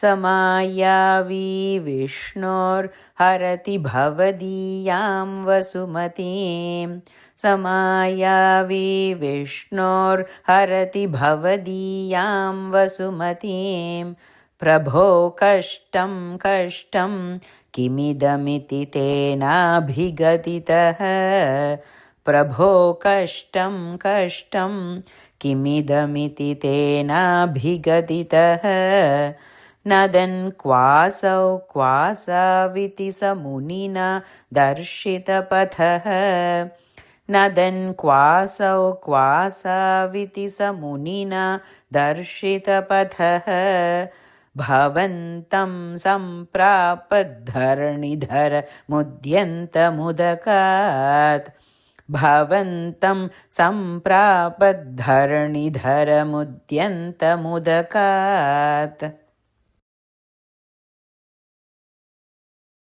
समायावी विष्णोर्हरति भवदीयां वसुमतीं समायावी विष्णोर्हरति भवदीयां वसुमतीं प्रभो कष्टं कष्टं किमिदमिति तेनाभिगदितः प्रभो कष्टं कष्टं किमिदमिति तेनाभिगदितः नदन् क्वासौ क्वासाविति स मुनिना दर्शितपथः नदन् क्वासौ क्वासाविति स मुनिना दर्शितपथः भवन्तं सम्प्रापद्धरणिधर मुद्यन्तमुदकात् भवन्तं सम्प्रापद्धरणिधर मुद्यन्तमुदकात्।